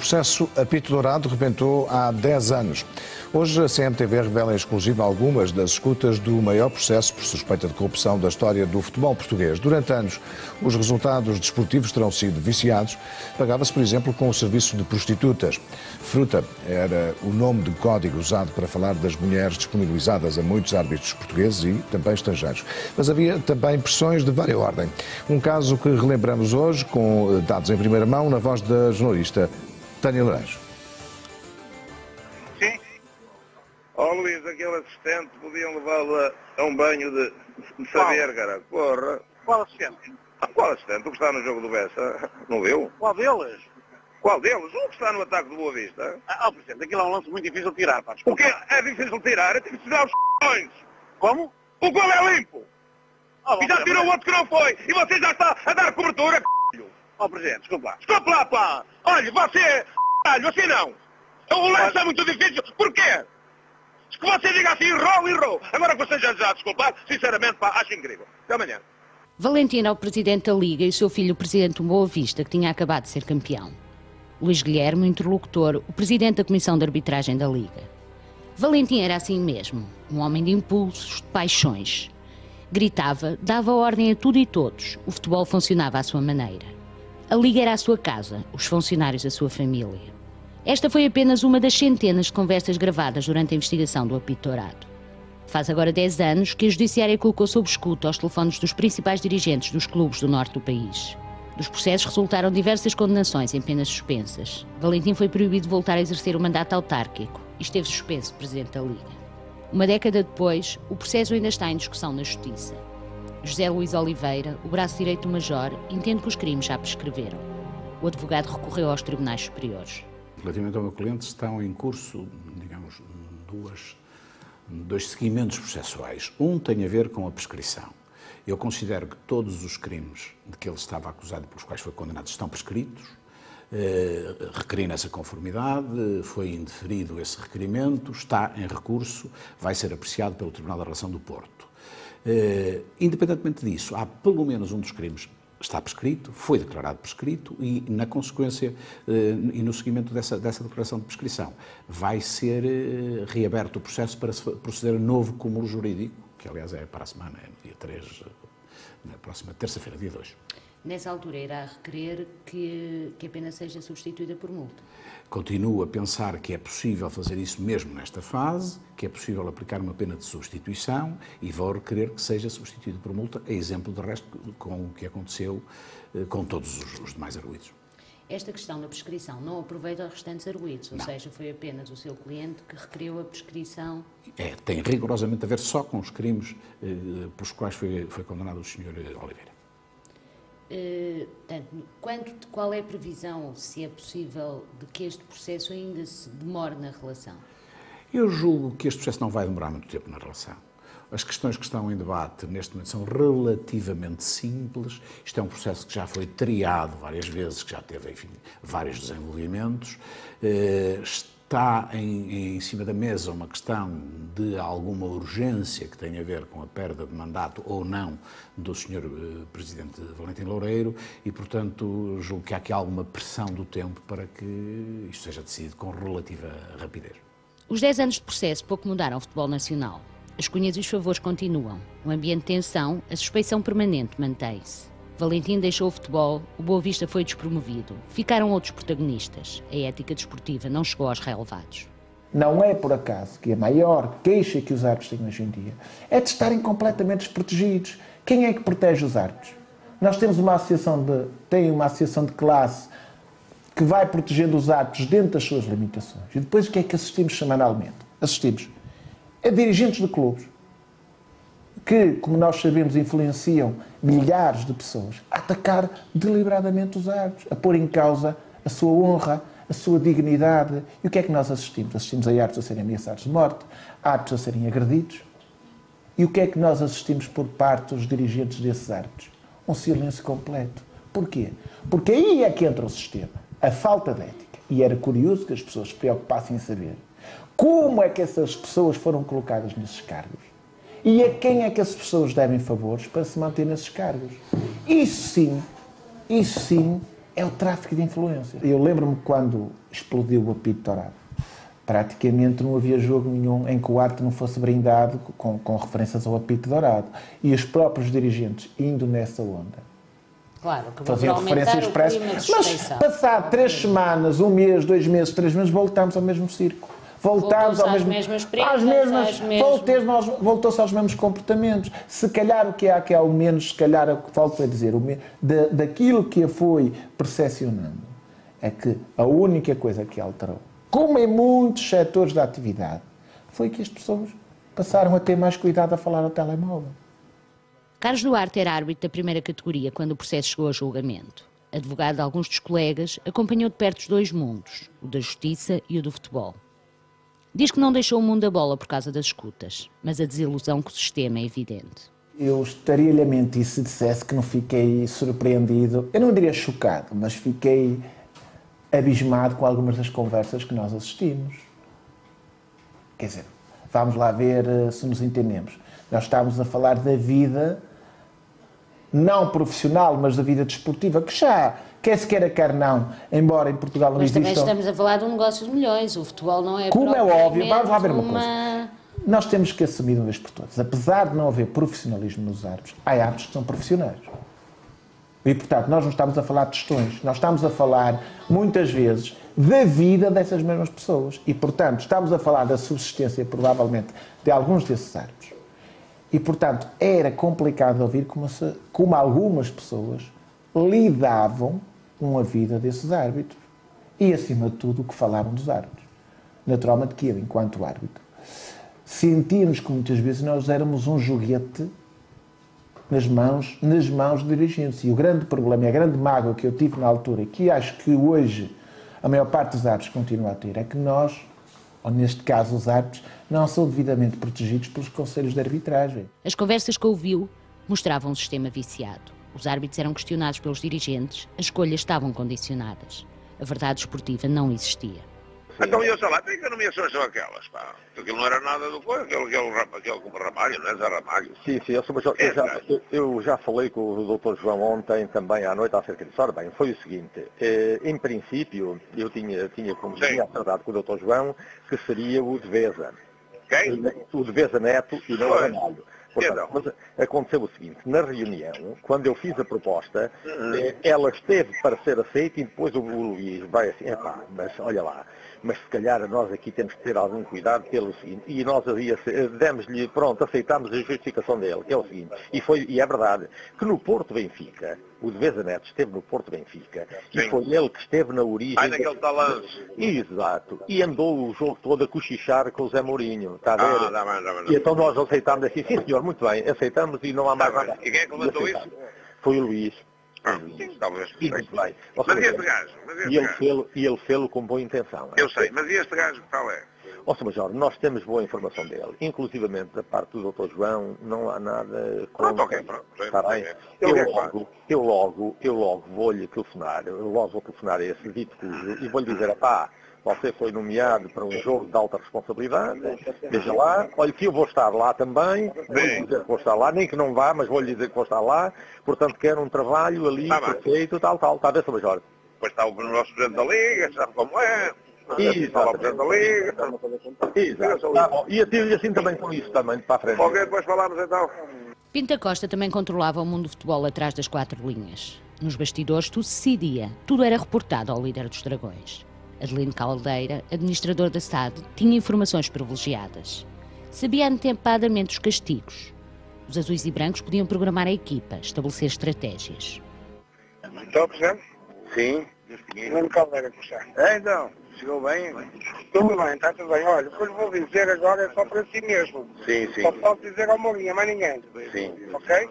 processo Apito Dourado rebentou há 10 anos. Hoje a CMTV revela em exclusiva algumas das escutas do maior processo por suspeita de corrupção da história do futebol português. Durante anos, os resultados desportivos terão sido viciados. Pagava-se, por exemplo, com o serviço de prostitutas. Fruta era o nome de código usado para falar das mulheres disponibilizadas a muitos árbitros portugueses e também estrangeiros. Mas havia também pressões de várias ordens. Um caso que relembramos hoje, com dados em primeira mão, na voz da jornalista Tânia Lourenço. Sim. Ó Luís, aquele assistente, podiam levá-lo a um banho de saber, cara. Porra. Qual assistente? Qual assistente? O que está no jogo do Bessa? Não viu? Qual deles? Qual deles? O que está no ataque do Boa Vista? Presidente, aquilo é um lance muito difícil de tirar, pá. O que é difícil de tirar? É difícil de tirar os c*******. Como? O gol é limpo. E já tirou o outro que não foi. E você já está a dar cobertura, c******. Presidente, desculpa lá. Desculpe lá, pá. Olha, você, você não. O lance é muito difícil. Porquê? Se que você diga assim, errou. Agora que você já desculpar, sinceramente, pá, acho incrível. Até amanhã. Valentim era o presidente da Liga e o seu filho o presidente do Boa Vista, que tinha acabado de ser campeão. Luís Guilherme, o interlocutor, o presidente da Comissão de Arbitragem da Liga. Valentim era assim mesmo, um homem de impulsos, de paixões. Gritava, dava ordem a tudo e todos, o futebol funcionava à sua maneira. A Liga era a sua casa, os funcionários a sua família. Esta foi apenas uma das centenas de conversas gravadas durante a investigação do Apito Dourado. Faz agora 10 anos que a Judiciária colocou sob escuta os telefones dos principais dirigentes dos clubes do norte do país. Dos processos resultaram diversas condenações em penas suspensas. Valentim foi proibido de voltar a exercer o mandato autárquico e esteve suspenso presidente da Liga. Uma década depois, o processo ainda está em discussão na Justiça. José Luís Oliveira, o braço direito do Major, entende que os crimes já prescreveram. O advogado recorreu aos tribunais superiores. Relativamente ao meu cliente, estão em curso, digamos, dois seguimentos processuais. Um tem a ver com a prescrição. Eu considero que todos os crimes de que ele estava acusado, pelos quais foi condenado, estão prescritos. Requeri nessa conformidade, foi indeferido esse requerimento, está em recurso, vai ser apreciado pelo Tribunal da Relação do Porto. Independentemente disso, há pelo menos um dos crimes está prescrito, foi declarado prescrito e, na consequência e no seguimento dessa declaração de prescrição, vai ser reaberto o processo para se proceder a novo cúmulo jurídico, que aliás é para a semana, é no dia 3, na próxima terça-feira, dia 2. Nessa altura irá requerer que a pena seja substituída por multa? Continuo a pensar que é possível fazer isso mesmo nesta fase, que é possível aplicar uma pena de substituição e vou requerer que seja substituído por multa, a exemplo do resto com o que aconteceu com todos os demais arguidos. Esta questão da prescrição não aproveita aos restantes arguidos, ou não. seja, foi apenas o seu cliente que requeriu a prescrição? Tem rigorosamente a ver só com os crimes pelos quais foi condenado o Sr. Oliveira. Qual é a previsão, se é possível, de que este processo ainda se demore na relação? Eu julgo que este processo não vai demorar muito tempo na relação. As questões que estão em debate neste momento são relativamente simples. Isto é um processo que já foi triado várias vezes, que já teve, enfim, vários desenvolvimentos. Está em cima da mesa uma questão de alguma urgência que tem a ver com a perda de mandato ou não do Sr. Presidente Valentim Loureiro e, portanto, julgo que há aqui alguma pressão do tempo para que isto seja decidido com relativa rapidez. Os 10 anos de processo pouco mudaram o futebol nacional. As cunhas e os favores continuam. O ambiente de tensão, a suspeição permanente mantém-se. Valentim deixou o futebol, o Boa Vista foi despromovido. Ficaram outros protagonistas. A ética desportiva não chegou aos relevados. Não é por acaso que a maior queixa que os árbitros têm hoje em dia é de estarem completamente desprotegidos. Quem é que protege os árbitros? Nós temos uma associação de classe que vai protegendo os árbitros dentro das suas limitações. E depois o que é que assistimos semanalmente? Assistimos a dirigentes de clubes que, como nós sabemos, influenciam milhares de pessoas a atacar deliberadamente os árbitros, a pôr em causa a sua honra, a sua dignidade. E o que é que nós assistimos? Assistimos a árbitros a serem ameaçados de morte, árbitros a serem agredidos. E o que é que nós assistimos por parte dos dirigentes desses árbitros? Um silêncio completo. Porquê? Porque aí é que entra o sistema. A falta de ética. E era curioso que as pessoas se preocupassem em saber como é que essas pessoas foram colocadas nesses cargos e a quem é que essas pessoas devem favores para se manter nesses cargos. Isso sim é o tráfico de influência. Eu lembro-me quando explodiu o apito dourado. Praticamente não havia jogo nenhum em que o árbitro não fosse brindado com referências ao apito dourado. E os próprios dirigentes indo nessa onda. Claro, que faziam referência expressa. Mas passado 3 semanas, 1 mês, 2 meses, 3 meses, voltámos ao mesmo circo. Voltámos ao mesmo... Voltou-se aos mesmos comportamentos. Se calhar o que há, que é ao menos, se calhar o que falta é dizer, daquilo que a foi percepcionando, é que a única coisa que alterou, como em muitos setores da atividade, foi que as pessoas passaram a ter mais cuidado a falar ao telemóvel. Carlos Duarte era árbitro da primeira categoria quando o processo chegou a julgamento. Advogado de alguns dos colegas, acompanhou de perto os 2 mundos, o da justiça e o do futebol. Diz que não deixou o mundo da bola por causa das escutas, mas a desilusão com o sistema é evidente. Eu estaria-lhe a mentir se dissesse que não fiquei surpreendido, eu não diria chocado, mas fiquei abismado com algumas das conversas que nós assistimos. Quer dizer, vamos lá ver se nos entendemos. Nós estávamos a falar da vida, não profissional, mas da vida desportiva, que já, quer se queira, quer não, embora em Portugal não exista... Mas também estamos a falar de um negócio de milhões, o futebol não é... Como é óbvio, vamos lá ver uma coisa. Nós temos que assumir de uma vez por todas, apesar de não haver profissionalismo nos árbitros, há árbitros que são profissionais. E, portanto, nós não estamos a falar de testões, nós estamos a falar, muitas vezes, da vida dessas mesmas pessoas. E, portanto, estamos a falar da subsistência, provavelmente, de alguns desses árbitros. E, portanto, era complicado ouvir como algumas pessoas lidavam com a vida desses árbitros. E, acima de tudo, o que falavam dos árbitros. Naturalmente que eu, enquanto árbitro, sentíamos que muitas vezes nós éramos um joguete nas mãos de dirigentes. E o grande problema e a grande mágoa que eu tive na altura, e que acho que hoje a maior parte dos árbitros continua a ter, é que nós, ou neste caso os árbitros, não são devidamente protegidos pelos conselhos de arbitragem. As conversas que ouviu mostravam um sistema viciado. Os árbitros eram questionados pelos dirigentes, as escolhas estavam condicionadas. A verdade esportiva não existia. Então eu sei lá, tem que nomeações são aquelas, pá. Aquilo não era nada do coisa, aquele como Ramalho, não é Zé Ramalho? Sim, eu já falei com o Dr. João ontem, também à noite, acerca disso. Ora bem, foi o seguinte, em princípio, eu tinha como acordado com o Dr. João, que seria o Devesa. Quem? O Devesa Neto e não o Ramalho. Portanto, mas aconteceu o seguinte, na reunião, quando eu fiz a proposta, ela esteve para ser aceita e depois o Luís vai assim, mas olha lá, mas se calhar nós aqui temos que ter algum cuidado pelo seguinte, e nós demos-lhe, pronto, aceitámos a justificação dele, que é o seguinte, e é verdade, que no Porto Benfica, o Devesa Neto esteve no Porto Benfica, sim, e foi ele que esteve na origem... naquele talante. Exato, e andou o jogo todo a cochichar com o Zé Mourinho, está a ver? Dá bem. E então nós aceitámos assim, sim senhor, muito bem, aceitamos e não há mais nada. E quem é que levantou isso? Foi o Luís. Sim, talvez. Muito bem. Mas e este gajo? E ele fê-lo com boa intenção. Eu sei, mas e este gajo que tal é? Ó, Sr. Major, nós temos boa informação dele. Inclusivamente, da parte do Dr. João, não há nada... Pronto, ok, pronto. Está bem? Eu logo vou-lhe telefonar. Eu logo vou telefonar a esse dito cujo e vou-lhe dizer, você foi nomeado para um jogo de alta responsabilidade, veja lá, olha que eu vou estar lá também, vou-lhe dizer que vou estar lá, nem que não vá, mas vou-lhe dizer que vou estar lá, portanto quero um trabalho ali, perfeito, tal, está a ver, Sr. Major? Depois está o nosso Presidente da Liga, sabe como é? Está o Presidente da Liga. Exato, tá bom. E atiro-lhe assim também com isso, também, para a frente. Ok, depois falamos então. Pinta Costa também controlava o mundo do futebol atrás das 4 linhas. Nos bastidores tudo se decidia, tudo era reportado ao líder dos Dragões. Adelino Caldeira, administrador da SAD, tinha informações privilegiadas. Sabia antecipadamente os castigos. Os azuis e brancos podiam programar a equipa, estabelecer estratégias. Estou, Presidente? Sim. Adelino Caldeira, como está? Então, chegou bem? Tudo bem, está tudo bem. Olha, o que eu lhe vou dizer agora é só para si mesmo. Sim. Só posso dizer ao Mourinho, mais ninguém. Sim. Ok?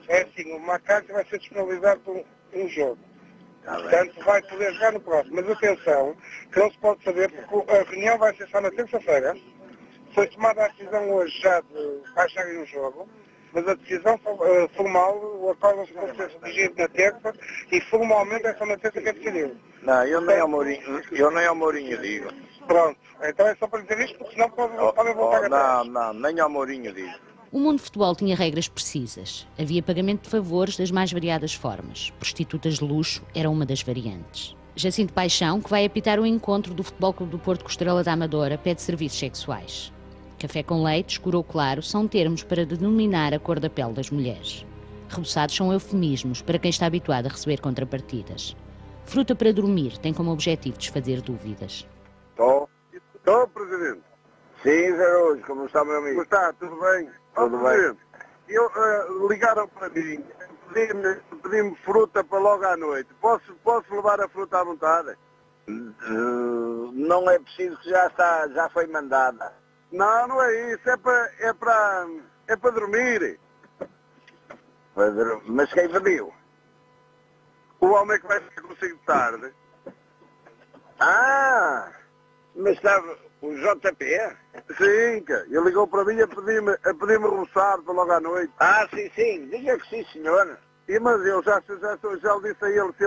É assim, o Macaco vai ser disponibilizado por um jogo. Portanto, vai poder jogar no próximo. Mas atenção, que não se pode saber, porque a reunião vai ser só na terça-feira. Foi tomada a decisão hoje já de baixarem o jogo, mas a decisão formal, o acordo vai ser dirigido na terça, e formalmente é só na terça que é decidido. Não, eu nem ao Mourinho digo. Pronto, então é só para dizer isto, porque senão podem voltar atrás. Não, nem ao Mourinho digo. O mundo de futebol tinha regras precisas. Havia pagamento de favores das mais variadas formas. Prostitutas de luxo era uma das variantes. Jacinto Paixão, que vai apitar o encontro do Futebol Clube do Porto com o Estrela da Amadora, pede serviços sexuais. Café com leite, escuro ou claro, são termos para denominar a cor da pele das mulheres. Reboçados são eufemismos para quem está habituado a receber contrapartidas. Fruta para dormir tem como objetivo desfazer dúvidas. Estou, Presidente. Sim, Zé Araújo, como está, meu amigo? Como está? Tudo bem? Tudo bem. Presidente, ligaram para mim, pediram-me fruta para logo à noite. Posso levar a fruta à vontade? Não é preciso, que já foi mandada. Não é isso. É para dormir. Mas quem pediu? O homem que vai ficar consigo de tarde. Mas estava o JP? Sim, ele ligou para mim a pedir-me roçado para logo à noite. Sim, diga que sim, senhor. Mas eu já disse a ele se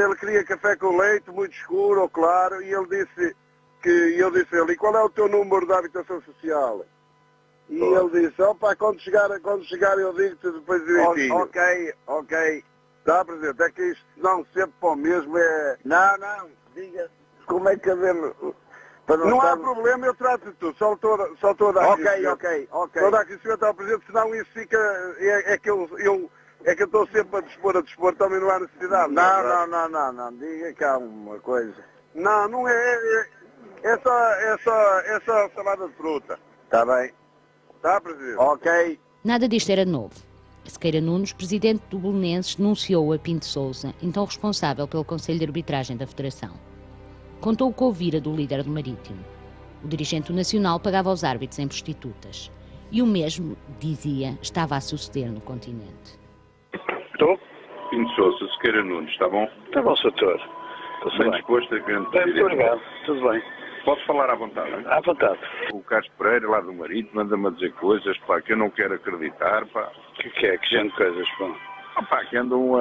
ele queria café com leite, muito escuro ou claro, e ele disse e qual é o teu número da habitação social? E ele disse, quando chegar eu digo-te depois direitinho. Ok. Tá, Presidente, é que isto não sempre para o mesmo é... Não, diga como é que havemos... Não há problema, eu trato de tudo, só estou a dar aqui. Ok. Estou a dar aqui o senhor está presente, senão isso fica... É que eu estou sempre a dispor, também não há necessidade. Não, diga que há uma coisa. Não é só salada de fruta. Está bem. Tá, Presidente? Ok. Nada disto era novo. Sequeira Nunes, presidente do Belenenses, denunciou a Pinto Sousa, então responsável pelo Conselho de Arbitragem da Federação. Contou o que ouvira do líder do Marítimo. O dirigente nacional pagava aos árbitros em prostitutas. E o mesmo, dizia, estava a suceder no continente. Estou? Pinto Sousa, Sequeira Nunes, está bom? Está bom, Sr. Bem disposto a grande Bem, muito obrigado. Tudo bem. Posso falar à vontade, não é? À vontade. O Carlos Pereira, lá do Marítimo, manda-me a dizer coisas, que eu não quero acreditar, O que é? Que gente de coisas, que andam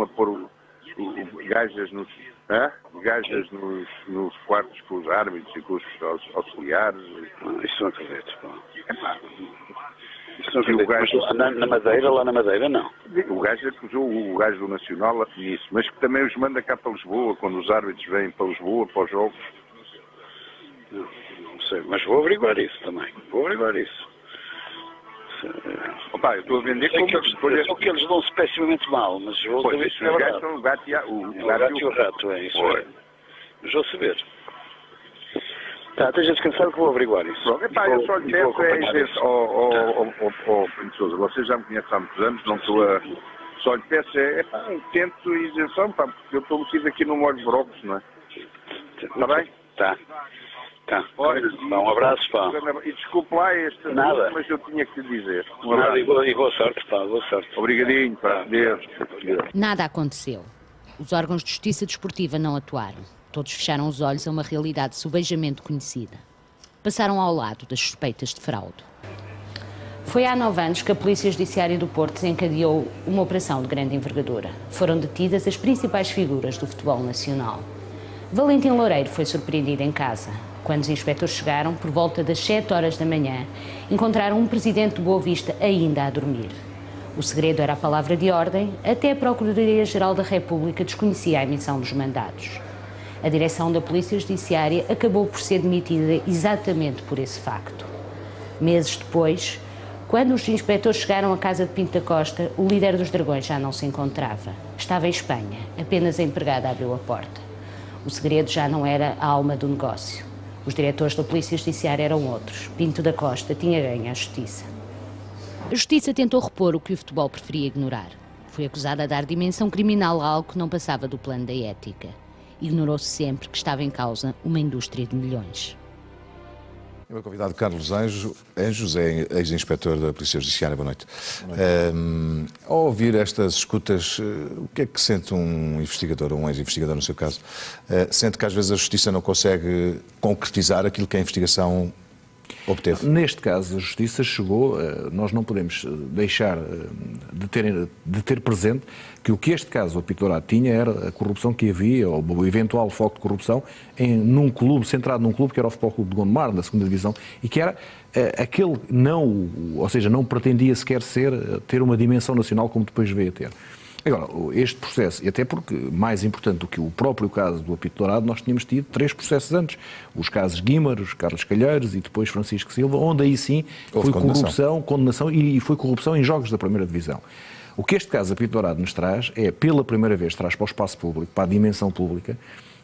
a pôr gajas nos quartos com os árbitros e com os auxiliares. Isso não acredito, Isso não acredito. Mas na Madeira, lá na Madeira, não. O gajo acusou o gajo do Nacional nisso, mas que também os manda cá para Lisboa, quando os árbitros vêm para Lisboa, para os jogos. Não sei, mas vou averiguar isso também. Eu estou a vender como só que eles dão-se pessimamente mal, mas vou saber se é verdade. O gato e o rato, é isso. Mas vou saber. Esteja descansado que vou averiguar isso. Eu só lhe peço Pinto Sousa, você já me conhece há muitos anos, não estou a... Só lhe peço tento isenção, porque eu estou metido aqui no molho de brócolis, não é? Está bem? Tá. Olha, um abraço, E desculpe lá nada, mas eu tinha que lhe dizer. Nada, e boa sorte, boa sorte. Obrigadinho, Deus. Nada aconteceu. Os órgãos de justiça desportiva não atuaram. Todos fecharam os olhos a uma realidade subejamente conhecida. Passaram ao lado das suspeitas de fraude. Foi há 9 anos que a Polícia Judiciária do Porto desencadeou uma operação de grande envergadura. Foram detidas as principais figuras do futebol nacional. Valentim Loureiro foi surpreendido em casa. Quando os inspectores chegaram, por volta das 7 horas da manhã, encontraram um presidente do Boa Vista ainda a dormir. O segredo era a palavra de ordem, até a Procuradoria-Geral da República desconhecia a emissão dos mandados. A direção da Polícia Judiciária acabou por ser demitida exatamente por esse facto. Meses depois, quando os inspectores chegaram à casa de Pinto da Costa, o líder dos Dragões já não se encontrava. Estava em Espanha, apenas a empregada abriu a porta. O segredo já não era a alma do negócio. Os diretores da Polícia Judiciária eram outros. Pinto da Costa tinha ganho a Justiça. A Justiça tentou repor o que o futebol preferia ignorar. Foi acusada de dar dimensão criminal a algo que não passava do plano da ética. Ignorou-se sempre que estava em causa uma indústria de milhões. O meu convidado, Carlos Anjos, é ex-inspetor da Polícia Judiciária. Boa noite. Ao ouvir estas escutas, o que é que sente um investigador, ou um ex-investigador no seu caso? Sente que às vezes a Justiça não consegue concretizar aquilo que a investigação obteve? Neste caso, a Justiça chegou, nós não podemos deixar de ter presente que o que este caso apitorado tinha era a corrupção que havia, ou o eventual foco de corrupção, num clube, centrado num clube que era o Futebol Clube de Gondomar, na 2ª Divisão, e que era aquele não pretendia sequer ter uma dimensão nacional como depois veio a ter. Agora, este processo, e até porque, mais importante do que o próprio caso do apito dourado, nós tínhamos tido 3 processos antes. Os casos Guimar, os Carlos Calheiros e depois Francisco Silva, onde aí sim foi corrupção, condenação e foi corrupção em jogos da primeira divisão. O que este caso apito dourado nos traz é, pela primeira vez, traz para o espaço público, para a dimensão pública,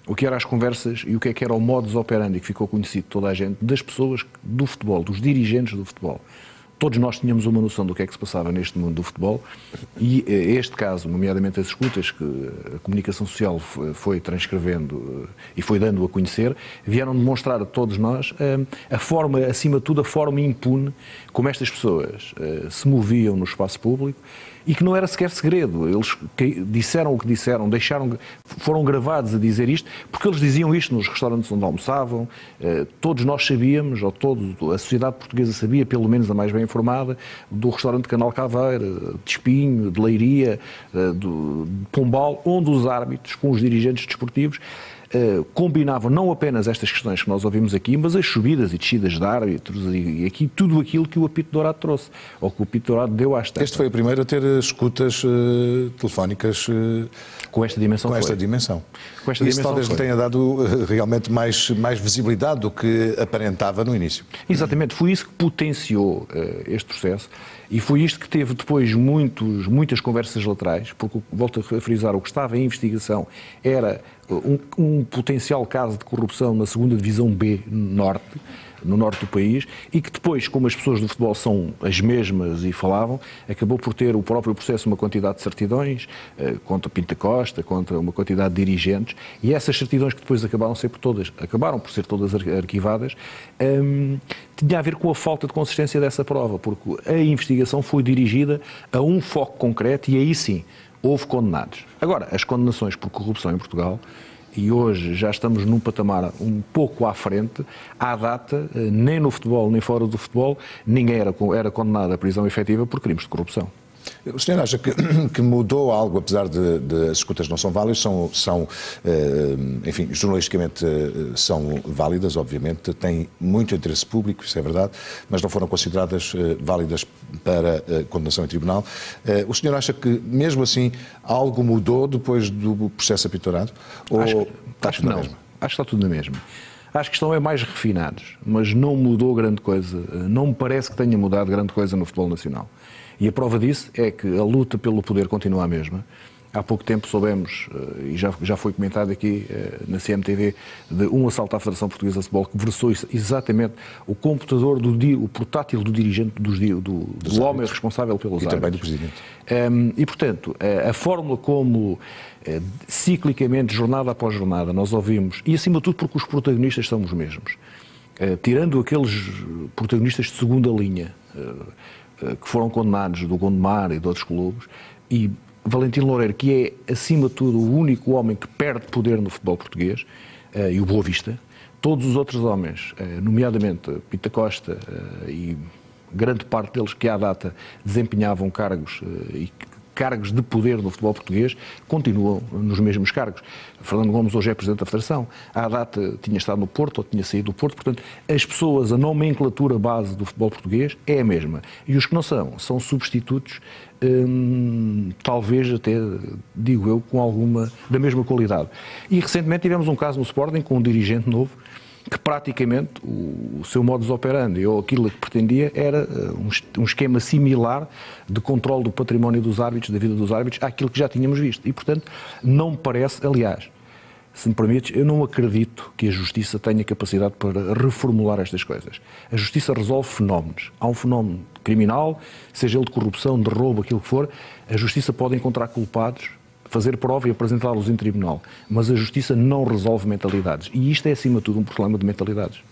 o que eram as conversas e o que é que era o modus operandi que ficou conhecido de toda a gente, das pessoas do futebol, dos dirigentes do futebol. Todos nós tínhamos uma noção do que é que se passava neste mundo do futebol e este caso, nomeadamente as escutas que a comunicação social foi transcrevendo e foi dando a conhecer, vieram demonstrar a todos nós a forma, acima de tudo, a forma impune como estas pessoas se moviam no espaço público e que não era sequer segredo. Eles disseram o que disseram, foram gravados a dizer isto, porque eles diziam isto nos restaurantes onde almoçavam, todos nós sabíamos, ou a sociedade portuguesa sabia, pelo menos a mais bem informada, do restaurante Canal Caveira, de Espinho, de Leiria, de Pombal, onde os árbitros, com os dirigentes desportivos, combinavam não apenas estas questões que nós ouvimos aqui, mas as subidas e descidas de árbitros e aqui tudo aquilo que o apito dourado trouxe, ou que o apito dourado deu à estampa. Este foi o primeiro a ter escutas telefónicas com esta dimensão. Isso talvez lhe tenha dado realmente mais visibilidade do que aparentava no início. Exatamente, foi isso que potenciou este processo e foi isto que teve depois muitas conversas laterais, porque, volto a frisar, o que estava em investigação era um potencial caso de corrupção na 2ª Divisão B Norte, no norte do país, e que depois, como as pessoas do futebol são as mesmas e falavam, acabou por ter o próprio processo uma quantidade de certidões contra Pinto Costa, contra uma quantidade de dirigentes, e essas certidões que depois acabaram por ser todas arquivadas, tinha a ver com a falta de consistência dessa prova, porque a investigação foi dirigida a um foco concreto e aí sim houve condenados. Agora, as condenações por corrupção em Portugal, e hoje já estamos num patamar um pouco à frente, à data, nem no futebol nem fora do futebol, ninguém era condenado à prisão efetiva por crimes de corrupção. O senhor acha que mudou algo, apesar de as escutas não são válidas, enfim, jornalisticamente são válidas, obviamente, têm muito interesse público, isso é verdade, mas não foram consideradas válidas para condenação em tribunal. O senhor acha que, mesmo assim, algo mudou depois do processo apito dourado? Acho que não. Acho que está tudo na mesma. Acho que estão mais refinados, mas não mudou grande coisa. Não me parece que tenha mudado grande coisa no futebol nacional. E a prova disso é que a luta pelo poder continua a mesma. Há pouco tempo soubemos, e já foi comentado aqui na CMTV, de um assalto à Federação Portuguesa de Futebol que versou exatamente o computador, o portátil do dirigente, do homem responsável pelos árbitros. E também do Presidente. E, portanto, a fórmula como ciclicamente, jornada após jornada, nós ouvimos, e acima de tudo porque os protagonistas são os mesmos, tirando aqueles protagonistas de segunda linha, que foram condenados do Gondomar e de outros clubes, e Valentino Loureiro, que é, acima de tudo, o único homem que perde poder no futebol português, e o Boa Vista, todos os outros homens, nomeadamente Pinto Costa e grande parte deles que à data desempenhavam cargos de poder no futebol português, continuam nos mesmos cargos. Fernando Gomes hoje é Presidente da Federação, à data tinha estado no Porto ou tinha saído do Porto, portanto, as pessoas, a nomenclatura base do futebol português é a mesma. E os que não são substitutos, talvez até, digo eu, com alguma da mesma qualidade. E recentemente tivemos um caso no Sporting com um dirigente novo, que praticamente o seu modus operandi ou aquilo que pretendia era um esquema similar de controle do património dos árbitros, da vida dos árbitros, àquilo que já tínhamos visto. E, portanto, não me parece, aliás, se me permites, eu não acredito que a Justiça tenha capacidade para reformular estas coisas. A Justiça resolve fenómenos. Há um fenómeno criminal, seja ele de corrupção, de roubo, aquilo que for, a Justiça pode encontrar culpados, fazer prova e apresentá-los em tribunal. Mas a Justiça não resolve mentalidades. E isto é, acima de tudo, um problema de mentalidades.